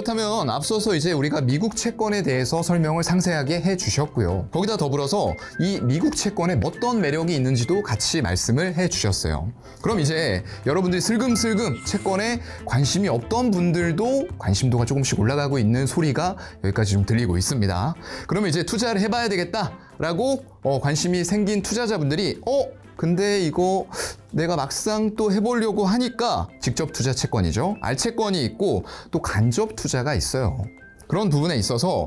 그렇다면 앞서서 이제 우리가 미국 채권에 대해서 설명을 상세하게 해주셨고요. 거기다 더불어서 이 미국 채권에 어떤 매력이 있는지도 같이 말씀을 해주셨어요. 그럼 이제 여러분들이 슬금슬금 채권에 관심이 없던 분들도 관심도가 조금씩 올라가고 있는 소리가 여기까지 좀 들리고 있습니다. 그러면 이제 투자를 해봐야 되겠다라고 관심이 생긴 투자자분들이 근데 이거 내가 막상 또 해보려고 하니까 직접 투자 채권이죠. 알채권이 있고 또 간접 투자가 있어요. 그런 부분에 있어서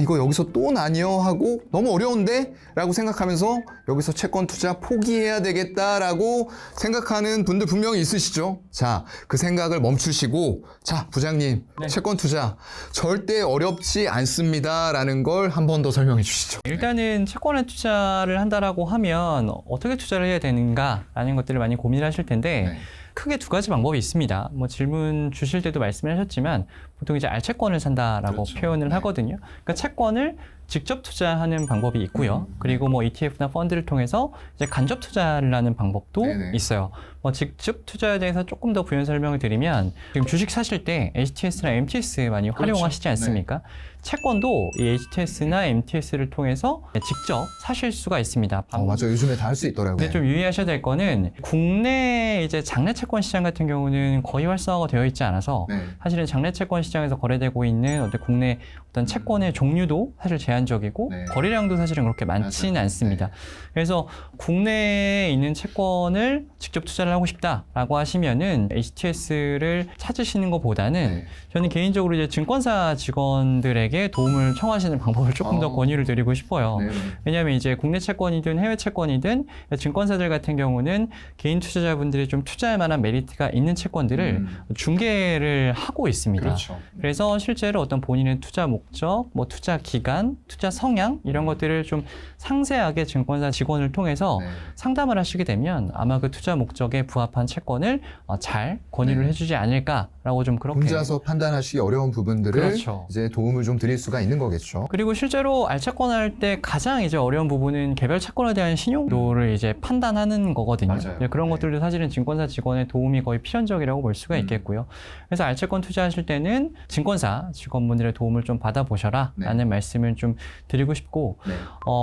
이거 여기서 또 나뉘어 하고 너무 어려운데? 라고 생각하면서 여기서 채권 투자 포기해야 되겠다라고 생각하는 분들 분명히 있으시죠? 자, 그 생각을 멈추시고 자, 부장님, 네. 채권 투자 절대 어렵지 않습니다 라는 걸 한 번 더 설명해 주시죠. 일단은 채권에 투자를 한다라고 하면 어떻게 투자를 해야 되는가라는 것들을 많이 고민을 하실 텐데 네. 크게 두 가지 방법이 있습니다. 뭐 질문 주실 때도 말씀을 하셨지만 보통 이제 알채권을 산다라고 그렇죠. 표현을 네. 하거든요. 그러니까 채권을 직접 투자하는 방법이 있고요. 그리고 뭐 ETF나 펀드를 통해서 이제 간접 투자를 하는 방법도 네네. 있어요. 뭐 직접 투자에 대해서 조금 더 부연 설명을 드리면 지금 주식 사실 때 HTS나 MTS 많이 그렇죠. 활용하시지 않습니까? 채권도 이 HTS나 MTS를 통해서 직접 사실 수가 있습니다. 맞아요. 요즘에 다 할 수 있더라고요. 근데 좀 유의하셔야 될 거는 국내 이제 장내 채권 시장 같은 경우는 거의 활성화가 되어 있지 않아서 네. 사실은 장내 채권 시장에서 거래되고 있는 어떤 국내 어떤 채권의 종류도 사실 제한적이고 네. 거래량도 사실은 그렇게 많지는 맞아요. 않습니다. 네. 그래서 국내에 있는 채권을 직접 투자를 하고 싶다라고 하시면은 HTS를 찾으시는 것보다는 네. 저는 개인적으로 이제 증권사 직원들에게 도움을 청하시는 방법을 조금 더 권유를 드리고 싶어요. 네. 왜냐하면 이제 국내 채권이든 해외 채권이든 증권사들 같은 경우는 개인 투자자분들이 좀 투자할 만한 메리트가 있는 채권들을 중개를 하고 있습니다. 그렇죠. 그래서 실제로 어떤 본인의 투자 목적, 뭐 투자 기간, 투자 성향 이런 것들을 좀 상세하게 증권사 직원을 통해서 네. 상담을 하시게 되면 아마 그 투자 목적에 부합한 채권을 잘 권유를 네. 해주지 않을까라고 좀 그렇게. 혼자서 판단하시기 어려운 부분들을 그렇죠. 이제 도움을 좀 드릴 수가 있는 거겠죠. 그리고 실제로 알채권 할 때 가장 이제 어려운 부분은 개별 채권에 대한 신용도를 이제 판단하는 거거든요. 맞아요. 네, 그런 네. 것들도 사실은 증권사 직원의 도움이 거의 필연적이라고 볼 수가 있겠고요. 그래서 알채권 투자하실 때는 증권사 직원분들의 도움을 좀 받아보셔라 네. 라는 말씀을 좀 드리고 싶고 네.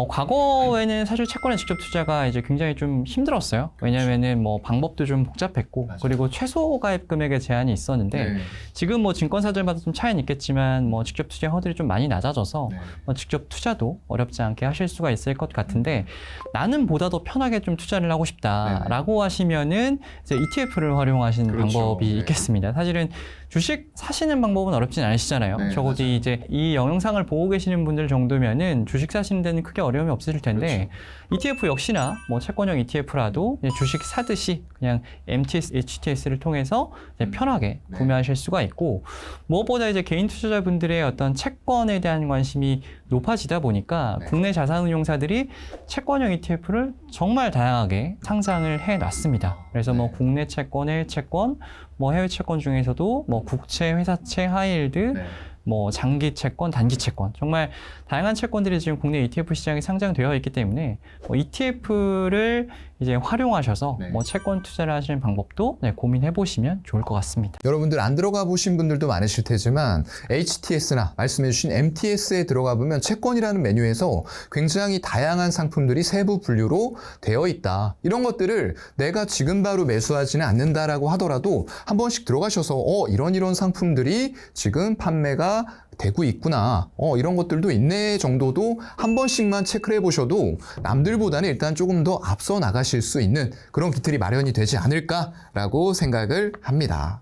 과거에는 사실 채권에 직접 투자가 이제 굉장히 좀 힘들었어요. 왜냐면은 뭐 방법도 좀 복잡했고 맞아요. 그리고 최소 가입 금액의 제한이 있었는데 네. 지금 뭐 증권사들마다 좀 차이는 있겠지만 뭐 직접 투자 허들이 좀 많이 낮아져서 네. 뭐 직접 투자도 어렵지 않게 하실 수가 있을 것 같은데 나는 보다 더 편하게 좀 투자를 하고 싶다라고 하시면은 이제 ETF를 활용하시는 그렇죠. 방법이 네. 있겠습니다. 사실은 주식 사시는 방법은 어렵진 않으시잖아요. 네, 적어도 맞아요. 이제 이 영상을 보고 계시는 분들 정도면은 주식 사시는 데는 크게 어려움이 없으실 텐데 ETF 역시나 뭐 채권형 ETF라도 주식 사듯이 그냥 MTS, HTS를 통해서 이제 편하게 네. 구매하실 수가 있고 무엇보다 이제 개인 투자자분들의 어떤 채권에 대한 관심이 높아지다 보니까 네. 국내 자산운용사들이 채권형 ETF를 정말 다양하게 상장을 해놨습니다. 그래서 뭐 네. 국내 채권, 해외 채권, 뭐 해외 채권 중에서도 뭐 국채, 회사채, 하이힐드, 네. 뭐 장기 채권, 단기 채권 정말 다양한 채권들이 지금 국내 ETF 시장에 상장되어 있기 때문에 뭐 ETF를 이제 활용하셔서 네. 뭐 채권 투자를 하시는 방법도 고민해 보시면 좋을 것 같습니다. 여러분들 안 들어가 보신 분들도 많으실 테지만 HTS나 말씀해주신 MTS에 들어가 보면 채권이라는 메뉴에서 굉장히 다양한 상품들이 세부 분류로 되어 있다. 이런 것들을 내가 지금 바로 매수하지는 않는다라고 하더라도 한 번씩 들어가셔서 이런 상품들이 지금 판매가 되고 있구나. 이런 것들도 있네 정도도 한 번씩만 체크를 해보셔도 남들보다는 일단 조금 더 앞서 나가실 수 있는 그런 기틀이 마련이 되지 않을까라고 생각을 합니다.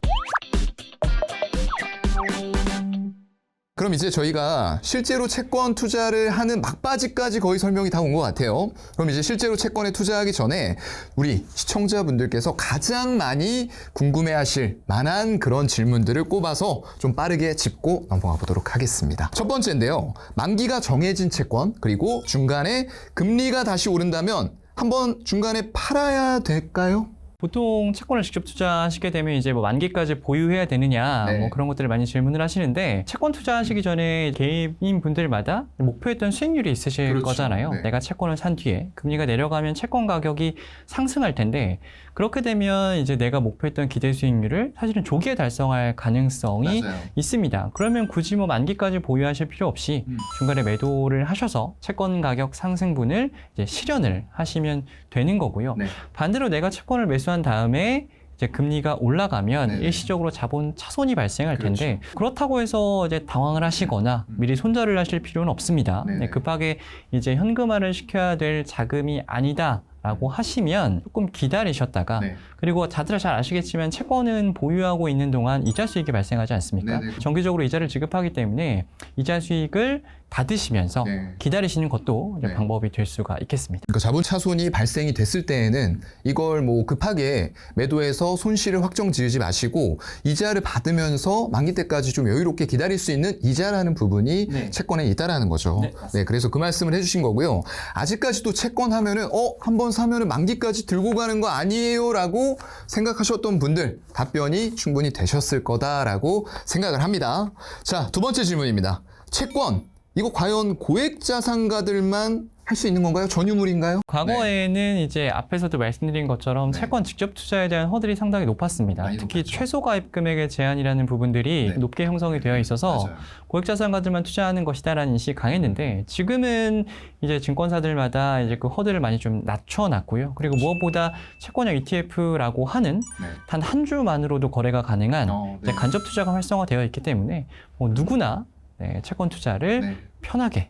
그럼 이제 저희가 실제로 채권 투자를 하는 막바지까지 거의 설명이 다 온 것 같아요. 그럼 이제 실제로 채권에 투자하기 전에 우리 시청자분들께서 가장 많이 궁금해하실 만한 그런 질문들을 꼽아서 좀 빠르게 짚고 넘어가 보도록 하겠습니다. 첫 번째인데요. 만기가 정해진 채권 그리고 중간에 금리가 다시 오른다면 한번 중간에 팔아야 될까요? 보통 채권을 직접 투자하시게 되면 이제 뭐 만기까지 보유해야 되느냐 네. 뭐 그런 것들을 많이 질문을 하시는데 채권 투자하시기 전에 개인 분들마다 목표했던 수익률이 있으실 그렇죠. 거잖아요. 네. 내가 채권을 산 뒤에 금리가 내려가면 채권 가격이 상승할 텐데 그렇게 되면 이제 내가 목표했던 기대 수익률을 사실은 조기에 달성할 가능성이 맞아요. 있습니다. 그러면 굳이 뭐 만기까지 보유하실 필요 없이 중간에 매도를 하셔서 채권 가격 상승분을 이제 실현을 하시면 되는 거고요. 네. 반대로 내가 채권을 매수한 다음에 이제 금리가 올라가면 네네. 일시적으로 자본 차손이 발생할 그렇죠. 텐데 그렇다고 해서 이제 당황을 하시거나 미리 손절을 하실 필요는 없습니다. 네네. 네, 급하게 이제 현금화를 시켜야 될 자금이 아니다라고 하시면 조금 기다리셨다가 네. 그리고 다들 잘 아시겠지만 채권은 보유하고 있는 동안 이자 수익이 발생하지 않습니까? 네네. 정기적으로 이자를 지급하기 때문에 이자 수익을 받으시면서 네. 기다리시는 것도 이제 네. 방법이 될 수가 있겠습니다. 그러니까 자본 차손이 발생이 됐을 때에는 이걸 뭐 급하게 매도해서 손실을 확정 지으지 마시고 이자를 받으면서 만기 때까지 좀 여유롭게 기다릴 수 있는 이자라는 부분이 네. 채권에 있다라는 거죠. 네, 맞습니다. 그래서 그 말씀을 해주신 거고요. 아직까지도 채권 하면은 한번 사면은 만기까지 들고 가는 거 아니에요라고 생각하셨던 분들 답변이 충분히 되셨을 거다라고 생각을 합니다. 자, 두 번째 질문입니다. 채권 이거 과연 고액 자산가들만 할 수 있는 건가요? 전유물인가요? 과거에는 이제 앞에서도 말씀드린 것처럼 네. 채권 직접 투자에 대한 허들이 상당히 높았습니다. 많이 특히 높았죠. 최소 가입 금액의 제한이라는 부분들이 네. 높게 형성이 되어 있어서 맞아요. 고액자산가들만 투자하는 것이다라는 인식이 강했는데 지금은 이제 증권사들마다 이제 그 허들을 많이 좀 낮춰놨고요. 그리고 무엇보다 채권형 ETF라고 하는 네. 단 한 주만으로도 거래가 가능한 네. 이제 간접 투자가 활성화되어 있기 때문에 뭐 누구나 네, 채권 투자를 네. 편하게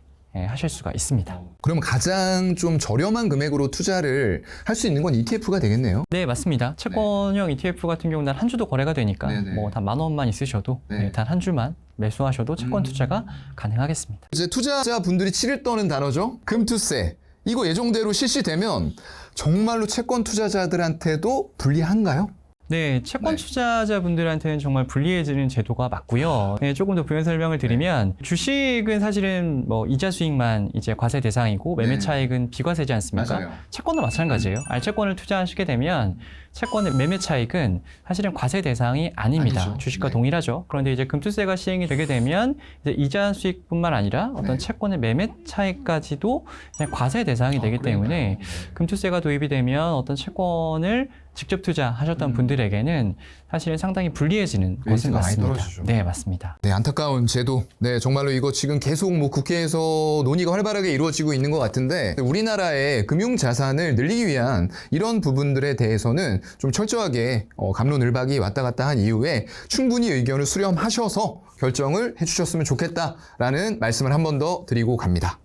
하실 수가 있습니다. 그러면 가장 좀 저렴한 금액으로 투자를 할 수 있는 건 ETF가 되겠네요. 네, 맞습니다. 채권형 ETF 같은 경우는 단 한 주도 거래가 되니까 네네. 뭐 단 10,000원만 있으셔도 네. 단 한 주만 매수하셔도 채권 투자가 가능하겠습니다. 이제 투자자분들이 치를 떠는 단어죠. 금투세. 이거 예정대로 실시되면 정말로 채권 투자자들한테도 불리한가요? 네, 채권 네. 투자자분들한테는 정말 불리해지는 제도가 맞고요. 네, 조금 더 부연 설명을 드리면 주식은 사실은 뭐 이자 수익만 이제 과세 대상이고 매매 네. 차익은 비과세지 않습니까? 맞아요. 채권도 마찬가지예요. 알채권을 투자하시게 되면 채권의 매매 차익은 사실은 과세 대상이 아닙니다. 아니죠. 주식과 네. 동일하죠. 그런데 이제 금투세가 시행이 되게 되면 이제 이자 수익뿐만 아니라 어떤 네. 채권의 매매 차익까지도 그냥 과세 대상이 되기 때문에 금투세가 도입이 되면 어떤 채권을 직접 투자하셨던 분들에게는 사실은 상당히 불리해지는 것은 레이트가 많이 맞습니다. 떨어지죠. 네, 맞습니다. 네, 안타까운 제도. 네, 정말로 이거 지금 계속 뭐 국회에서 논의가 활발하게 이루어지고 있는 것 같은데 우리나라의 금융 자산을 늘리기 위한 이런 부분들에 대해서는 좀 철저하게 갑론을박이 왔다 갔다 한 이후에 충분히 의견을 수렴하셔서 결정을 해주셨으면 좋겠다라는 말씀을 한 번 더 드리고 갑니다.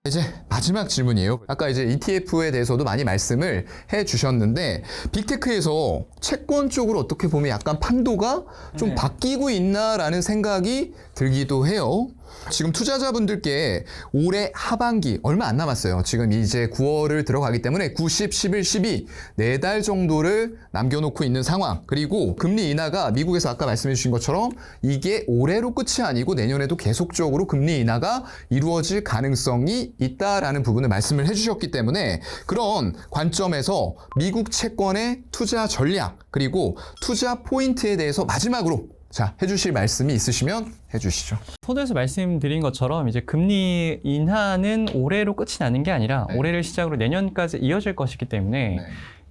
이제 마지막 질문이에요. 아까 이제 ETF에 대해서도 많이 말씀을 해 주셨는데 빅테크에서 채권 쪽으로 어떻게 보면 약간 판도가 좀 네. 바뀌고 있나라는 생각이 들기도 해요. 지금 투자자분들께 올해 하반기 얼마 안 남았어요. 지금 이제 9월을 들어가기 때문에 9, 10, 11, 12 4달 정도를 남겨놓고 있는 상황. 그리고 금리 인하가 미국에서 아까 말씀해 주신 것처럼 이게 올해로 끝이 아니고 내년에도 계속적으로 금리 인하가 이루어질 가능성이 있다라는 부분을 말씀을 해주셨기 때문에 그런 관점에서 미국 채권의 투자 전략 그리고 투자 포인트에 대해서 마지막으로 해주실 말씀이 있으시면 해주시죠. 서두에서 말씀드린 것처럼 이제 금리 인하는 올해로 끝이 나는 게 아니라 네. 올해를 시작으로 내년까지 이어질 것이기 때문에 네.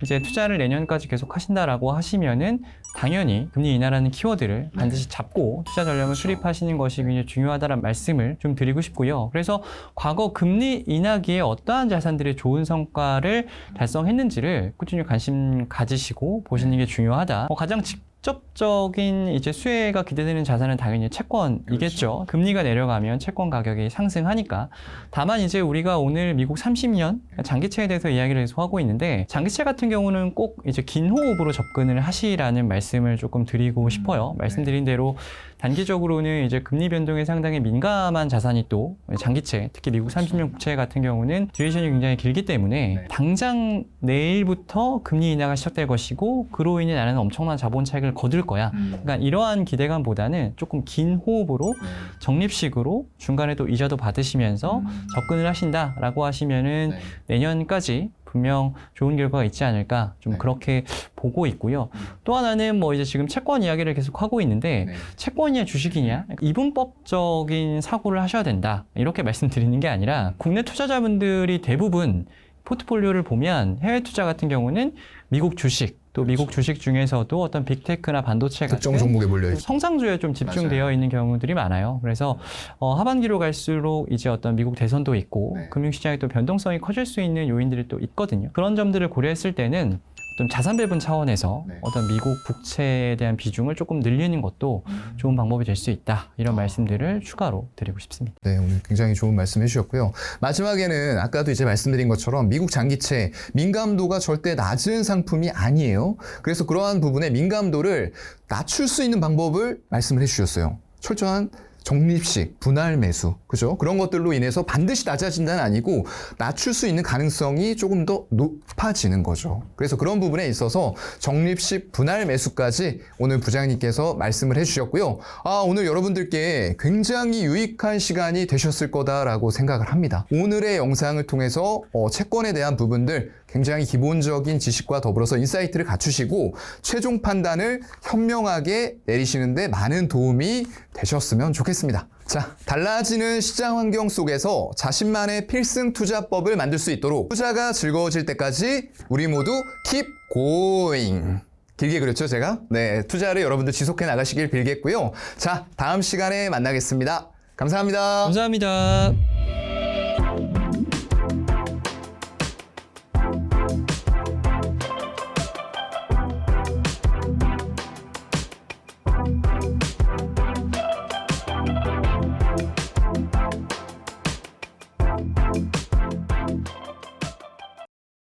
이제 투자를 내년까지 계속 하신다라고 하시면은 당연히 금리 인하라는 키워드를 반드시 잡고 투자 전략을 수립하시는 것이 굉장히 중요하다는 말씀을 좀 드리고 싶고요. 그래서 과거 금리 인하기에 어떠한 자산들이 좋은 성과를 달성했는지를 꾸준히 관심 가지시고 보시는 게 중요하다. 가장 직접적인 이제 수혜가 기대되는 자산은 당연히 채권이겠죠. 금리가 내려가면 채권 가격이 상승하니까. 다만 이제 우리가 오늘 미국 30년 장기채에 대해서 이야기를 계속 하고 있는데 장기채 같은 경우는 꼭 이제 긴 호흡으로 접근을 하시라는 말씀을 조금 드리고 싶어요. 말씀드린 대로 단기적으로는 이제 금리 변동에 상당히 민감한 자산이 또 장기채, 특히 미국 30년 국채 같은 경우는 듀레이션이 굉장히 길기 때문에 네. 당장 내일부터 금리 인하가 시작될 것이고 그로 인해 나는 엄청난 자본 차익을 거둘 거야. 그러니까 이러한 기대감보다는 조금 긴 호흡으로 적립식으로 중간에 또 이자도 받으시면서 접근을 하신다라고 하시면은 네. 내년까지 분명 좋은 결과가 있지 않을까 좀 네. 그렇게 보고 있고요. 또 하나는 뭐 이제 지금 채권 이야기를 계속 하고 있는데 네. 채권이냐 주식이냐 이분법적인 사고를 하셔야 된다 이렇게 말씀드리는 게 아니라 국내 투자자분들이 대부분 포트폴리오를 보면 해외 투자 같은 경우는 미국 주식 또 미국 주식 중에서도 어떤 빅테크나 반도체 특정 같은 종목에 몰려 있죠. 성장주에 좀 집중되어 맞아요. 있는 경우들이 많아요. 그래서 하반기로 갈수록 이제 어떤 미국 대선도 있고 네. 금융시장의 또 변동성이 커질 수 있는 요인들이 또 있거든요. 그런 점들을 고려했을 때는 좀 자산 배분 차원에서 네. 어떤 미국 국채에 대한 비중을 조금 늘리는 것도 좋은 방법이 될 수 있다. 이런 말씀들을 추가로 드리고 싶습니다. 네, 오늘 굉장히 좋은 말씀 해주셨고요. 마지막에는 아까도 이제 말씀드린 것처럼 미국 장기채 민감도가 절대 낮은 상품이 아니에요. 그래서 그러한 부분에 민감도를 낮출 수 있는 방법을 말씀을 해주셨어요. 철저한 적립식, 분할 매수, 그죠? 그런 것들로 인해서 반드시 낮아진다는 아니고 낮출 수 있는 가능성이 조금 더 높아지는 거죠. 그래서 그런 부분에 있어서 적립식, 분할 매수까지 오늘 부장님께서 말씀을 해주셨고요. 오늘 여러분들께 굉장히 유익한 시간이 되셨을 거다라고 생각을 합니다. 오늘의 영상을 통해서 채권에 대한 부분들 굉장히 기본적인 지식과 더불어서 인사이트를 갖추시고 최종 판단을 현명하게 내리시는데 많은 도움이 되셨으면 좋겠습니다. 자, 달라지는 시장 환경 속에서 자신만의 필승 투자법을 만들 수 있도록 투자가 즐거워질 때까지 우리 모두 keep going. 길게 그렸죠, 제가? 네, 투자를 여러분들 지속해 나가시길 빌겠고요. 자, 다음 시간에 만나겠습니다. 감사합니다. 감사합니다.